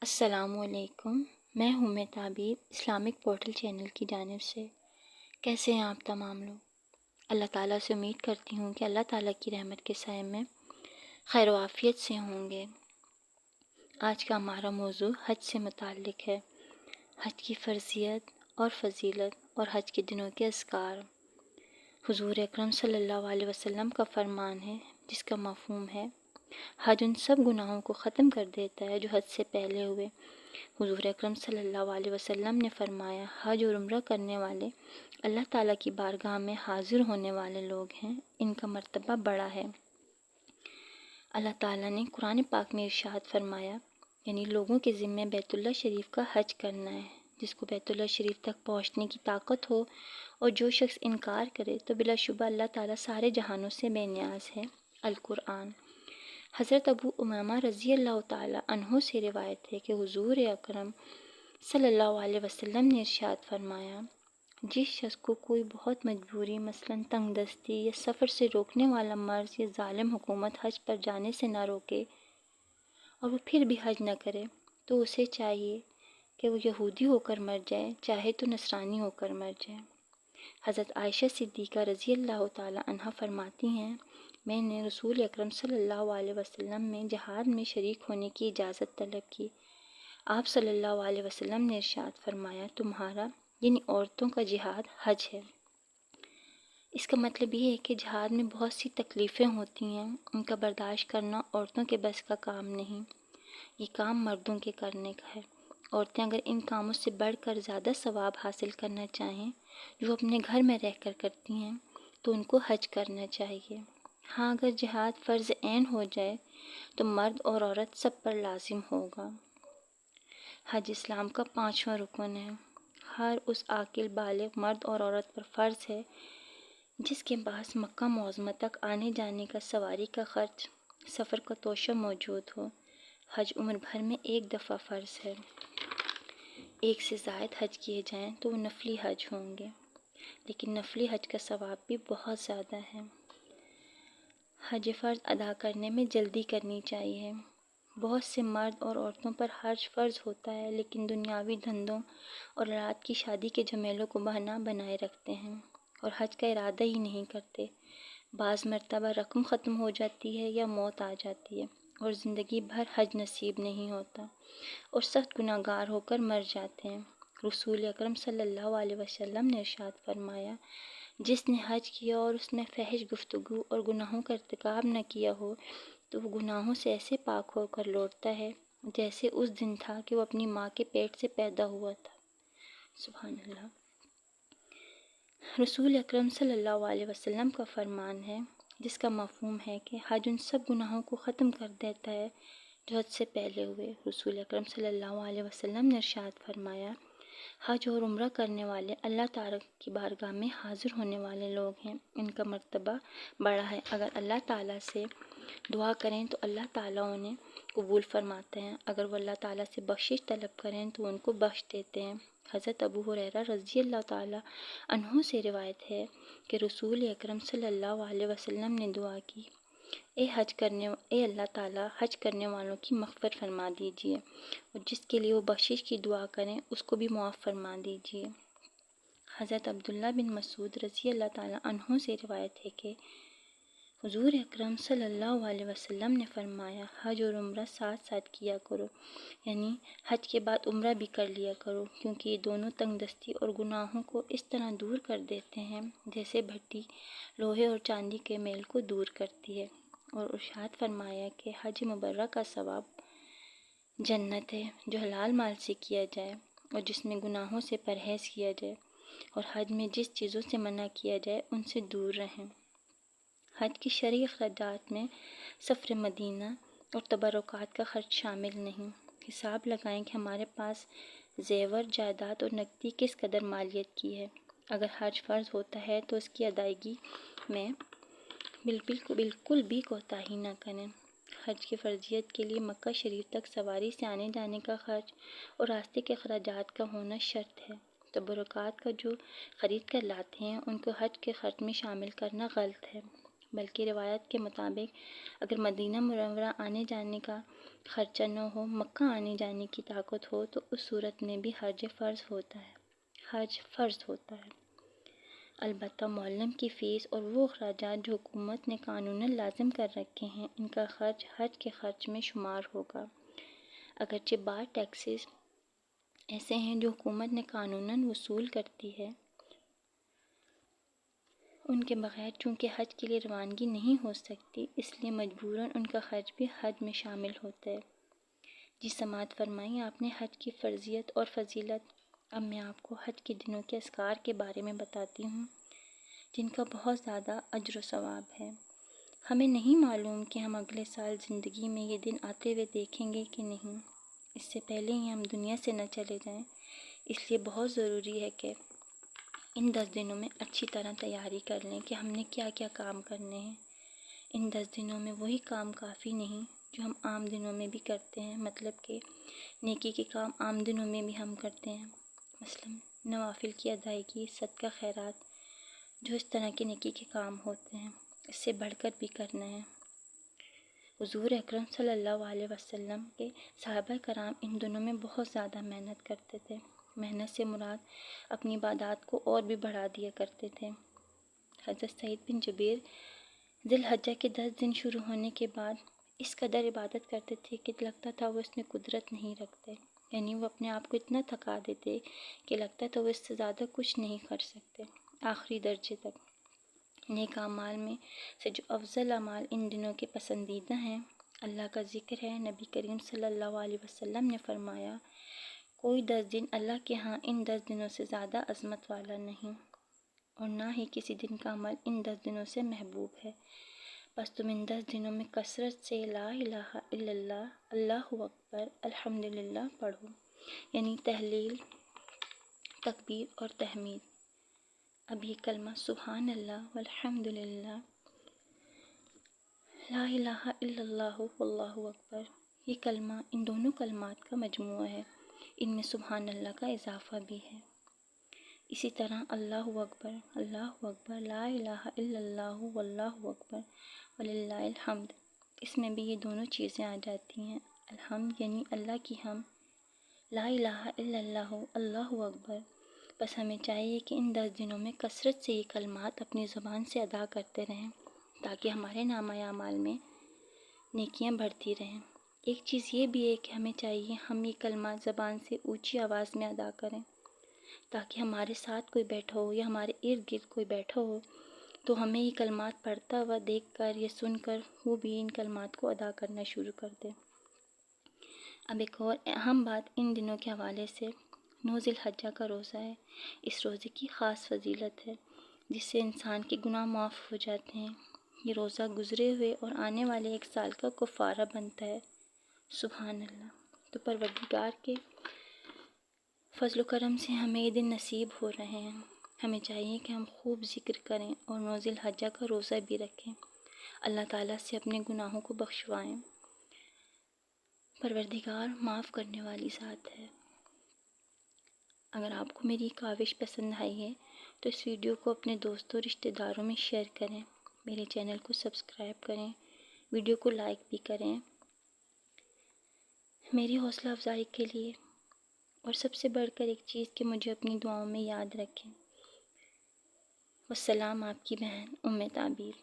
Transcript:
السلام علیکم، میں ہوں تعبیر اسلامک پورٹل چینل کی جانب سے۔ کیسے ہیں آپ تمام لوگ؟ اللہ تعالیٰ سے امید کرتی ہوں کہ اللہ تعالیٰ کی رحمت کے سائے میں خیر و عافیت سے ہوں گے۔ آج کا ہمارا موضوع حج سے متعلق ہے، حج کی فرضیت اور فضیلت اور حج کے دنوں کے اذکار۔ حضور اکرم صلی اللہ علیہ وسلم کا فرمان ہے جس کا مفہوم ہے حج ان سب گناہوں کو ختم کر دیتا ہے جو حج سے پہلے ہوئے۔ حضور اکرم صلی اللہ علیہ وسلم نے فرمایا، حج اور عمرہ کرنے والے اللہ تعالیٰ کی بارگاہ میں حاضر ہونے والے لوگ ہیں، ان کا مرتبہ بڑا ہے۔ اللہ تعالیٰ نے قرآن پاک میں ارشاد فرمایا، یعنی لوگوں کے ذمے بیت اللہ شریف کا حج کرنا ہے۔ جس کو بیت اللہ شریف تک پہنچنے کی طاقت ہو اور جو شخص انکار کرے تو بلا شبہ اللہ تعالیٰ سارے جہانوں سے بے نیاز ہے۔ القرآن۔ حضرت ابو امامہ رضی اللہ تعالیٰ عنہ سے روایت ہے کہ حضور اکرم صلی اللہ علیہ وسلم نے ارشاد فرمایا، جس شخص کو کوئی بہت مجبوری مثلاً تنگ دستی یا سفر سے روکنے والا مرض یا ظالم حکومت حج پر جانے سے نہ روکے اور وہ پھر بھی حج نہ کرے تو اسے چاہیے کہ وہ یہودی ہو کر مر جائے، چاہے تو نصرانی ہو کر مر جائے۔ حضرت عائشہ صدیقہ رضی اللہ تعالیٰ عنہا فرماتی ہیں، میں نے رسول اکرم صلی اللہ علیہ وسلم میں جہاد میں شریک ہونے کی اجازت طلب کی۔ آپ صلی اللہ علیہ وسلم نے ارشاد فرمایا، تمہارا یعنی عورتوں کا جہاد حج ہے۔ اس کا مطلب یہ ہے کہ جہاد میں بہت سی تکلیفیں ہوتی ہیں، ان کا برداشت کرنا عورتوں کے بس کا کام نہیں، یہ کام مردوں کے کرنے کا ہے۔ عورتیں اگر ان کاموں سے بڑھ کر زیادہ ثواب حاصل کرنا چاہیں جو اپنے گھر میں رہ کر کرتی ہیں تو ان کو حج کرنا چاہیے۔ ہاں، اگر جہاد فرض عین ہو جائے تو مرد اور عورت سب پر لازم ہوگا۔ حج اسلام کا 5واں رکن ہے۔ ہر اس عاقل بالغ مرد اور عورت پر فرض ہے جس کے پاس مکہ معظمہ تک آنے جانے کا سواری کا خرچ، سفر کا توشہ موجود ہو۔ حج عمر بھر میں ایک دفعہ فرض ہے۔ ایک سے زائد حج کیے جائیں تو وہ نفلی حج ہوں گے، لیکن نفلی حج کا ثواب بھی بہت زیادہ ہے۔ حج فرض ادا کرنے میں جلدی کرنی چاہیے۔ بہت سے مرد اور عورتوں پر حج فرض ہوتا ہے لیکن دنیاوی دھندوں اور رات کی شادی کے جھمیلوں کو بہانہ بنائے رکھتے ہیں اور حج کا ارادہ ہی نہیں کرتے۔ بعض مرتبہ رقم ختم ہو جاتی ہے یا موت آ جاتی ہے اور زندگی بھر حج نصیب نہیں ہوتا اور سخت گناہ گار ہو کر مر جاتے ہیں۔ رسول اکرم صلی اللہ علیہ وسلم نے ارشاد فرمایا، جس نے حج کیا اور اس میں فحش گفتگو اور گناہوں کا ارتکاب نہ کیا ہو تو وہ گناہوں سے ایسے پاک ہو کر لوٹتا ہے جیسے اس دن تھا کہ وہ اپنی ماں کے پیٹ سے پیدا ہوا تھا۔ سبحان اللہ۔ رسول اکرم صلی اللہ علیہ وسلم کا فرمان ہے جس کا مفہوم ہے کہ حج ان سب گناہوں کو ختم کر دیتا ہے جو حج سے پہلے ہوئے۔ رسول اکرم صلی اللہ علیہ وسلم نے ارشاد فرمایا، حج اور عمرہ کرنے والے اللہ تعالیٰ کی بارگاہ میں حاضر ہونے والے لوگ ہیں، ان کا مرتبہ بڑا ہے۔ اگر اللہ تعالیٰ سے دعا کریں تو اللہ تعالیٰ انہیں قبول فرماتے ہیں، اگر وہ اللہ تعالیٰ سے بخشش طلب کریں تو ان کو بخش دیتے ہیں۔ حضرت ابو ہریرہ رضی اللہ تعالیٰ عنہ سے روایت ہے کہ رسول اکرم صلی اللہ علیہ وسلم نے دعا کی، اے اللہ تعالیٰ حج کرنے والوں کی مغفرت فرما دیجیے اور جس کے لیے وہ بخشش کی دعا کریں اس کو بھی معاف فرما دیجیے۔ حضرت عبداللہ بن مسعود رضی اللہ تعالیٰ عنہ سے روایت ہے کہ حضور اکرم صلی اللہ علیہ وسلم نے فرمایا، حج اور عمرہ ساتھ ساتھ کیا کرو، یعنی حج کے بعد عمرہ بھی کر لیا کرو، کیونکہ یہ دونوں تنگ دستی اور گناہوں کو اس طرح دور کر دیتے ہیں جیسے بھٹی لوہے اور چاندی کے میل کو دور کرتی ہے۔ اور ارشاد فرمایا کہ حج مبرہ کا ثواب جنت ہے جو حلال مال سے کیا جائے اور جس میں گناہوں سے پرہیز کیا جائے، اور حج میں جس چیزوں سے منع کیا جائے ان سے دور رہیں۔ حج کی شرعی اخراجات میں سفر مدینہ اور تبرکات کا خرچ شامل نہیں۔ حساب لگائیں کہ ہمارے پاس زیور، جائیداد اور نقدی کس قدر مالیت کی ہے۔ اگر حج فرض ہوتا ہے تو اس کی ادائیگی میں بالکل بھی کوتاہی نہ کریں۔ حج کی فرضیت کے لیے مکہ شریف تک سواری سے آنے جانے کا خرچ اور راستے کے اخراجات کا ہونا شرط ہے۔ تبرکات کا جو خرید کر لاتے ہیں ان کو حج کے خرچ میں شامل کرنا غلط ہے۔ بلکہ روایت کے مطابق اگر مدینہ منورہ آنے جانے کا خرچہ نہ ہو، مکہ آنے جانے کی طاقت ہو، تو اس صورت میں بھی حج فرض ہوتا ہے۔ البتہ معلم کی فیس اور وہ اخراجات جو حکومت نے قانوناً لازم کر رکھے ہیں، ان کا خرچ حج کے خرچ میں شمار ہوگا۔ اگرچہ بعض ٹیکسز ایسے ہیں جو حکومت نے قانوناً وصول کرتی ہے، ان کے بغیر چونکہ حج کے لیے روانگی نہیں ہو سکتی، اس لیے مجبوراً ان کا خرچ بھی حج میں شامل ہوتا ہے۔ جی سماعت فرمائی آپ نے حج کی فرضیت اور فضیلت۔ اب میں آپ کو حج کے دنوں کے اذکار کے بارے میں بتاتی ہوں، جن کا بہت زیادہ اجر و ثواب ہے۔ ہمیں نہیں معلوم کہ ہم اگلے سال زندگی میں یہ دن آتے ہوئے دیکھیں گے کہ نہیں، اس سے پہلے ہی ہم دنیا سے نہ چلے جائیں، اس لیے بہت ضروری ہے کہ ان 10 دنوں میں اچھی طرح تیاری کر لیں کہ ہم نے کیا کیا کام کرنے ہیں۔ ان 10 دنوں میں وہی کام کافی نہیں جو ہم عام دنوں میں بھی کرتے ہیں، مطلب کہ نیکی کے کام عام دنوں میں بھی ہم کرتے ہیں، مثلا نوافل کی ادائیگی، صدقہ خیرات، جو اس طرح کے نیکی کے کام ہوتے ہیں، اس سے بڑھ کر بھی کرنا ہے۔ حضور اکرم صلی اللہ علیہ وسلم کے صحابہ کرام ان دنوں میں بہت زیادہ محنت کرتے تھے۔ محنت سے مراد اپنی عبادات کو اور بھی بڑھا دیا کرتے تھے۔ حضرت سعید بن جبیر ذی الحجہ کے 10 دن شروع ہونے کے بعد اس قدر عبادت کرتے تھے کہ لگتا تھا وہ اس میں قدرت نہیں رکھتے، یعنی وہ اپنے آپ کو اتنا تھکا دیتے کہ لگتا تھا وہ اس سے زیادہ کچھ نہیں کر سکتے، آخری درجے تک۔ نیک اعمال میں سے جو افضل اعمال ان دنوں کے پسندیدہ ہیں، اللہ کا ذکر ہے۔ نبی کریم صلی اللہ علیہ وسلم نے فرمایا، کوئی 10 دن اللہ کے ہاں ان 10 دنوں سے زیادہ عظمت والا نہیں، اور نہ ہی کسی دن کا عمل ان 10 دنوں سے محبوب ہے۔ بس تم ان 10 دنوں میں کثرت سے لا الہ الا اللہ، اللہ اکبر، الحمدللہ پڑھو، یعنی تہلیل، تکبیر اور تحمید۔ اب یہ کلمہ سبحان اللہ والحمدللہ، لا الہ الا اللہ واللہ اکبر، یہ کلمہ ان دونوں کلمات کا مجموعہ ہے، ان میں سبحان اللہ کا اضافہ بھی ہے۔ اسی طرح اللہ اکبر، لا الہ الا اللہ واللہ اکبر وللہ الحمد، اس میں بھی یہ دونوں چیزیں آ جاتی ہیں۔ الحمد یعنی اللہ کی حمد، لا الہ الا اللہ، اللہ اکبر۔ بس ہمیں چاہیے کہ ان 10 دنوں میں کثرت سے یہ کلمات اپنی زبان سے ادا کرتے رہیں، تاکہ ہمارے نامہ اعمال میں نیکیاں بڑھتی رہیں۔ ایک چیز یہ بھی ہے کہ ہمیں چاہیے ہم یہ کلمات زبان سے اونچی آواز میں ادا کریں، تاکہ ہمارے ساتھ کوئی بیٹھا ہو یا ہمارے ارد گرد کوئی بیٹھا ہو تو ہمیں یہ کلمات پڑھتا ہوا دیکھ کر یا سن کر وہ بھی ان کلمات کو ادا کرنا شروع کر دے۔ اب ایک اور اہم بات ان دنوں کے حوالے سے 9 ذی الحجہ کا روزہ ہے۔ اس روزے کی خاص فضیلت ہے، جس سے انسان کے گناہ معاف ہو جاتے ہیں۔ یہ روزہ گزرے ہوئے اور آنے والے 1 سال کا کفارہ بنتا ہے۔ سبحان اللہ۔ تو پروردگار کے فضل و کرم سے ہمیں یہ دن نصیب ہو رہے ہیں۔ ہمیں چاہیے کہ ہم خوب ذکر کریں اور 9 ذی الحجہ کا روزہ بھی رکھیں، اللہ تعالیٰ سے اپنے گناہوں کو بخشوائیں۔ پروردگار معاف کرنے والی ذات ہے۔ اگر آپ کو میری کاوش پسند آئی ہے تو اس ویڈیو کو اپنے دوستوں رشتہ داروں میں شیئر کریں، میرے چینل کو سبسکرائب کریں، ویڈیو کو لائک بھی کریں، میری حوصلہ افزائی کے لیے۔ اور سب سے بڑھ کر ایک چیز کہ مجھے اپنی دعاؤں میں یاد رکھیں۔ والسلام، آپ کی بہن ام تعبیر۔